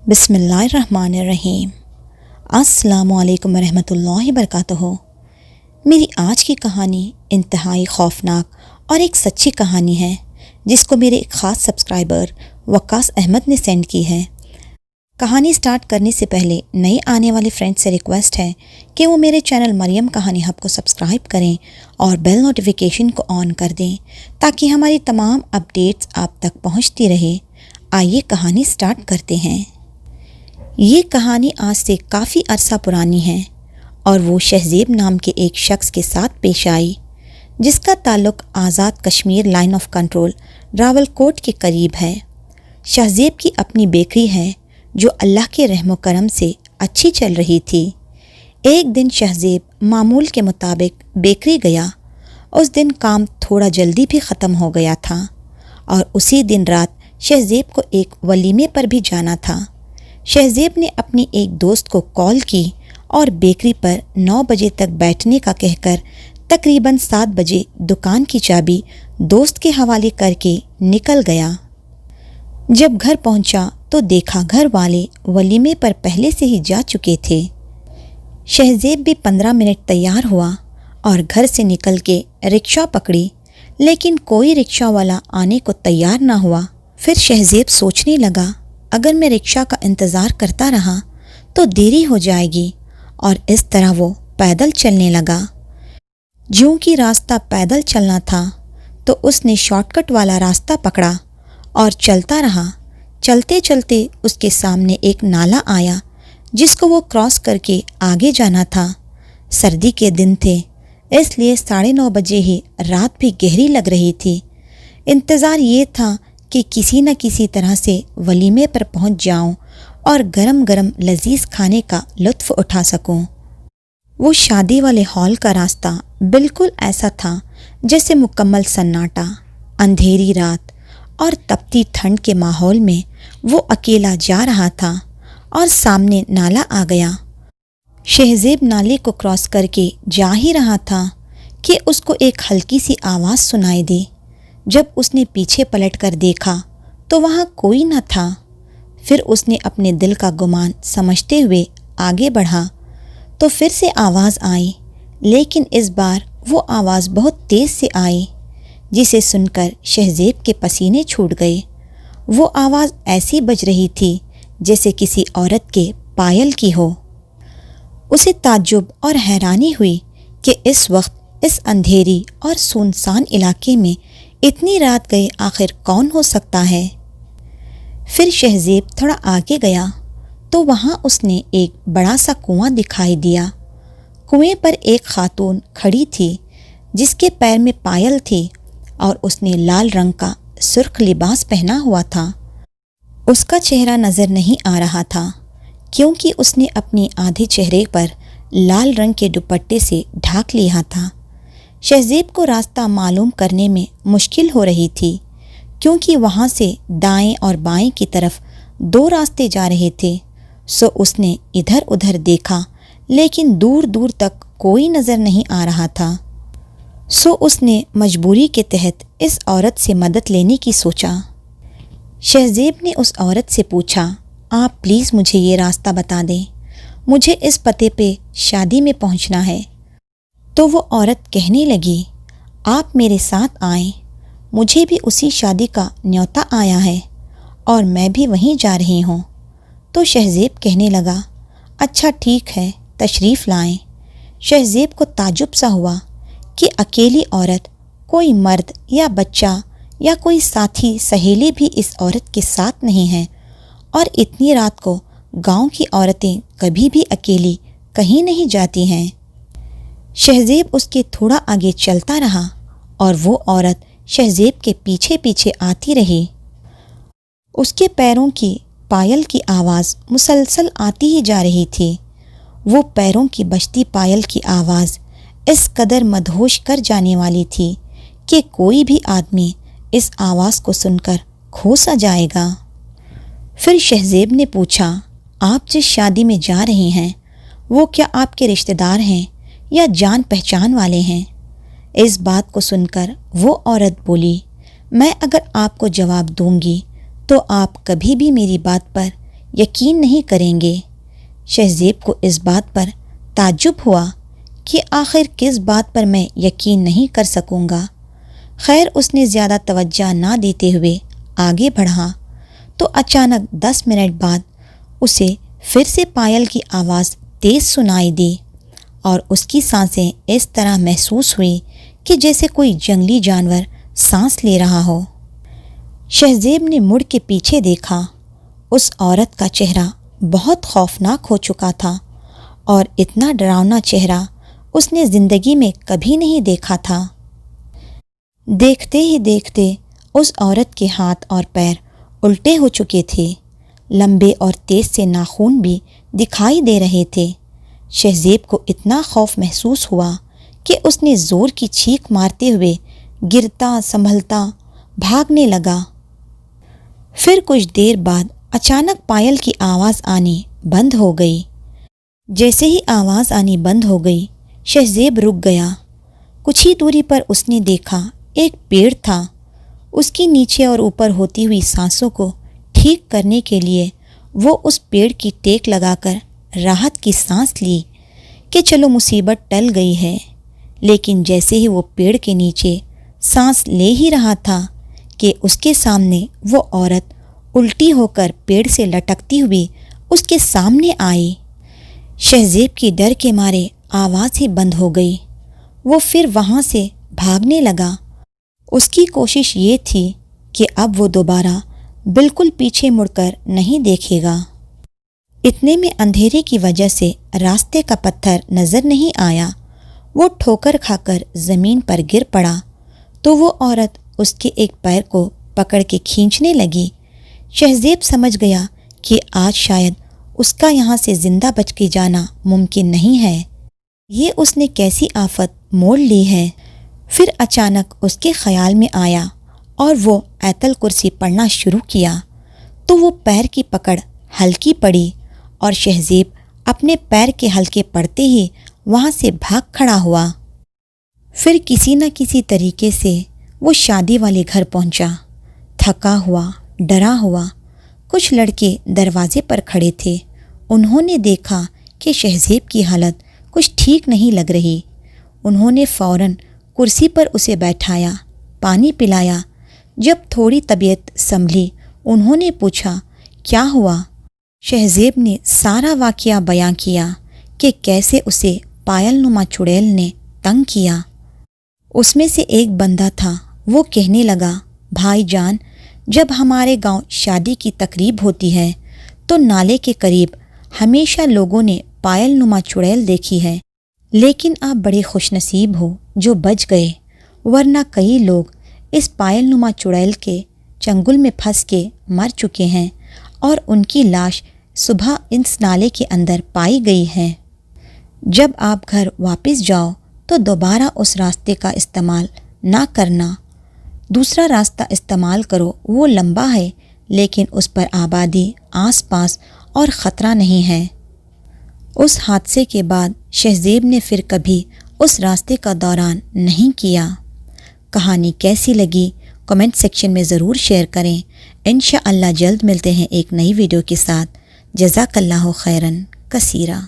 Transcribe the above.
بسم اللہ الرحمن الرحیم۔ السلام علیکم ورحمۃ اللہ وبرکاتہ۔ میری آج کی کہانی انتہائی خوفناک اور ایک سچی کہانی ہے جس کو میرے ایک خاص سبسکرائبر وقاص احمد نے سینڈ کی ہے۔ کہانی سٹارٹ کرنے سے پہلے نئے آنے والے فرینڈ سے ریکویسٹ ہے کہ وہ میرے چینل مریم کہانی ہب کو سبسکرائب کریں اور بیل نوٹیفیکیشن کو آن کر دیں تاکہ ہماری تمام اپڈیٹس آپ تک پہنچتی رہے۔ آئیے کہانی سٹارٹ کرتے ہیں۔ یہ کہانی آج سے کافی عرصہ پرانی ہے اور وہ شہزیب نام کے ایک شخص کے ساتھ پیش آئی جس کا تعلق Azad Kashmir line of control Rawalakot کے قریب ہے۔ شہزیب کی اپنی بیکری ہے جو اللہ کے رحم و کرم سے اچھی چل رہی تھی۔ ایک دن شہزیب معمول کے مطابق بیکری گیا۔ اس دن کام تھوڑا جلدی بھی ختم ہو گیا تھا اور اسی دن رات شہزیب کو ایک ولیمے پر بھی جانا تھا۔ شہزیب نے اپنی ایک دوست کو کال کی اور بیکری پر 9 بجے تک بیٹھنے کا کہہ کر تقریباً 7 بجے دکان کی چابی دوست کے حوالے کر کے نکل گیا۔ جب گھر پہنچا تو دیکھا گھر والے ولیمے پر پہلے سے ہی جا چکے تھے۔ شہزیب بھی 15 منٹ تیار ہوا اور گھر سے نکل کے رکشہ پکڑی، لیکن کوئی رکشہ والا آنے کو تیار نہ ہوا۔ پھر شہزیب سوچنے لگا اگر میں رکشہ کا انتظار کرتا رہا تو دیری ہو جائے گی، اور اس طرح وہ پیدل چلنے لگا۔ جوں کہ راستہ پیدل چلنا تھا تو اس نے شارٹ کٹ والا راستہ پکڑا اور چلتا رہا۔ چلتے چلتے اس کے سامنے ایک نالا آیا جس کو وہ کراس کر کے آگے جانا تھا۔ سردی کے دن تھے، اس لیے 9:30 بجے ہی رات بھی گہری لگ رہی تھی۔ انتظار یہ تھا کہ کسی نہ کسی طرح سے ولیمے پر پہنچ جاؤں اور گرم گرم لذیذ کھانے کا لطف اٹھا سکوں۔ وہ شادی والے ہال کا راستہ بالکل ایسا تھا جیسے مکمل سناٹا، اندھیری رات اور تپتی ٹھنڈ کے ماحول میں وہ اکیلا جا رہا تھا اور سامنے نالا آ گیا۔ شہزیب نالے کو کراس کر کے جا ہی رہا تھا کہ اس کو ایک ہلکی سی آواز سنائی دی۔ جب اس نے پیچھے پلٹ کر دیکھا تو وہاں کوئی نہ تھا۔ پھر اس نے اپنے دل کا گمان سمجھتے ہوئے آگے بڑھا تو پھر سے آواز آئی، لیکن اس بار وہ آواز بہت تیز سے آئی جسے سن کر شہزیب کے پسینے چھوٹ گئے۔ وہ آواز ایسی بج رہی تھی جیسے کسی عورت کے پائل کی ہو۔ اسے تعجب اور حیرانی ہوئی کہ اس وقت اس اندھیری اور سنسان علاقے میں اتنی رات گئے آخر کون ہو سکتا ہے۔ پھر شہزیب تھوڑا آگے گیا تو وہاں اس نے ایک بڑا سا کنواں دکھائی دیا۔ کنویں پر ایک خاتون کھڑی تھی جس کے پیر میں پائل تھی اور اس نے لال رنگ کا سرخ لباس پہنا ہوا تھا۔ اس کا چہرہ نظر نہیں آ رہا تھا کیونکہ اس نے اپنی آدھے چہرے پر لال رنگ کے دوپٹے سے ڈھانک لیا تھا۔ شہزیب کو راستہ معلوم کرنے میں مشکل ہو رہی تھی کیونکہ وہاں سے دائیں اور بائیں کی طرف 2 راستے جا رہے تھے۔ سو اس نے ادھر ادھر دیکھا لیکن دور دور تک کوئی نظر نہیں آ رہا تھا۔ سو اس نے مجبوری کے تحت اس عورت سے مدد لینے کی سوچا۔ شہزیب نے اس عورت سے پوچھا، آپ پلیز مجھے یہ راستہ بتا دیں، مجھے اس پتے پہ شادی میں پہنچنا ہے۔ تو وہ عورت کہنے لگی، آپ میرے ساتھ آئیں، مجھے بھی اسی شادی کا نیوتا آیا ہے اور میں بھی وہیں جا رہی ہوں۔ تو شہزیب کہنے لگا، اچھا ٹھیک ہے، تشریف لائیں۔ شہزیب کو تعجب سا ہوا کہ اکیلی عورت، کوئی مرد یا بچہ یا کوئی ساتھی سہیلی بھی اس عورت کے ساتھ نہیں ہے، اور اتنی رات کو گاؤں کی عورتیں کبھی بھی اکیلی کہیں نہیں جاتی ہیں۔ شہزیب اس کے تھوڑا آگے چلتا رہا اور وہ عورت شہزیب کے پیچھے پیچھے آتی رہی۔ اس کے پیروں کی پائل کی آواز مسلسل آتی ہی جا رہی تھی۔ وہ پیروں کی بجتی پائل کی آواز اس قدر مدہوش کر جانے والی تھی کہ کوئی بھی آدمی اس آواز کو سن کر کھو سا جائے گا۔ پھر شہزیب نے پوچھا، آپ جس شادی میں جا رہی ہیں وہ کیا آپ کے رشتہ دار ہیں یا جان پہچان والے ہیں؟ اس بات کو سن کر وہ عورت بولی، میں اگر آپ کو جواب دوں گی تو آپ کبھی بھی میری بات پر یقین نہیں کریں گے۔ شہزیب کو اس بات پر تعجب ہوا کہ آخر کس بات پر میں یقین نہیں کر سکوں گا۔ خیر اس نے زیادہ توجہ نہ دیتے ہوئے آگے بڑھا تو اچانک 10 منٹ بعد اسے پھر سے پائل کی آواز تیز سنائی دی اور اس کی سانسیں اس طرح محسوس ہوئی کہ جیسے کوئی جنگلی جانور سانس لے رہا ہو۔ شہزیب نے مڑ کے پیچھے دیکھا۔ اس عورت کا چہرہ بہت خوفناک ہو چکا تھا اور اتنا ڈراؤنا چہرہ اس نے زندگی میں کبھی نہیں دیکھا تھا۔ دیکھتے ہی دیکھتے اس عورت کے ہاتھ اور پیر الٹے ہو چکے تھے، لمبے اور تیز سے ناخن بھی دکھائی دے رہے تھے۔ شہزیب کو اتنا خوف محسوس ہوا کہ اس نے زور کی چیخ مارتے ہوئے گرتا سنبھلتا بھاگنے لگا۔ پھر کچھ دیر بعد اچانک پائل کی آواز آنی بند ہو گئی۔ جیسے ہی آواز آنی بند ہو گئی شہزیب رک گیا۔ کچھ ہی دوری پر اس نے دیکھا ایک پیڑ تھا۔ اس کی نیچے اور اوپر ہوتی ہوئی سانسوں کو ٹھیک کرنے کے لیے وہ اس پیڑ کی ٹیک لگا کر راحت کی سانس لی کہ چلو مصیبت ٹل گئی ہے۔ لیکن جیسے ہی وہ پیڑ کے نیچے سانس لے ہی رہا تھا کہ اس کے سامنے وہ عورت الٹی ہو کر پیڑ سے لٹکتی ہوئی اس کے سامنے آئی۔ شہزیب کی ڈر کے مارے آواز ہی بند ہو گئی۔ وہ پھر وہاں سے بھاگنے لگا۔ اس کی کوشش یہ تھی کہ اب وہ دوبارہ بالکل پیچھے مڑ کر نہیں دیکھے گا۔ اتنے میں اندھیرے کی وجہ سے راستے کا پتھر نظر نہیں آیا۔ وہ ٹھوکر کھا کر زمین پر گر پڑا تو وہ عورت اس کے ایک پیر کو پکڑ کے کھینچنے لگی۔ شہزیب سمجھ گیا کہ آج شاید اس کا یہاں سے زندہ بچ کے جانا ممکن نہیں ہے۔ یہ اس نے کیسی آفت موڑ لی ہے۔ پھر اچانک اس کے خیال میں آیا اور وہ آیت الکرسی پڑھنا شروع کیا تو وہ پیر کی پکڑ ہلکی پڑی اور شہزیب اپنے پیر کے ہلکے پڑتے ہی وہاں سے بھاگ کھڑا ہوا۔ پھر کسی نہ کسی طریقے سے وہ شادی والے گھر پہنچا، تھکا ہوا، ڈرا ہوا۔ کچھ لڑکے دروازے پر کھڑے تھے۔ انہوں نے دیکھا کہ شہزیب کی حالت کچھ ٹھیک نہیں لگ رہی۔ انہوں نے فوراً کرسی پر اسے بیٹھایا، پانی پلایا۔ جب تھوڑی طبیعت سنبھلی انہوں نے پوچھا کیا ہوا؟ شہزیب نے سارا واقعہ بیان کیا کہ کیسے اسے پائل نما چڑیل نے تنگ کیا۔ اس میں سے ایک بندہ تھا، وہ کہنے لگا بھائی جان، جب ہمارے گاؤں شادی کی تقریب ہوتی ہے تو نالے کے قریب ہمیشہ لوگوں نے پائل نما چڑیل دیکھی ہے، لیکن آپ بڑے خوش نصیب ہو جو بچ گئے، ورنہ کئی لوگ اس پائل نما چڑیل کے چنگل میں پھنس کے مر چکے ہیں اور ان کی لاش صبح اس نالے کے اندر پائی گئی ہے۔ جب آپ گھر واپس جاؤ تو دوبارہ اس راستے کا استعمال نہ کرنا، دوسرا راستہ استعمال کرو، وہ لمبا ہے لیکن اس پر آبادی آس پاس اور خطرہ نہیں ہے۔ اس حادثے کے بعد شہزیب نے پھر کبھی اس راستے کا دوران نہیں کیا۔ کہانی کیسی لگی کمنٹ سیکشن میں ضرور شیئر کریں۔ انشاءاللہ جلد ملتے ہیں ایک نئی ویڈیو کے ساتھ۔ جزاک اللہ خیرن کثیرا۔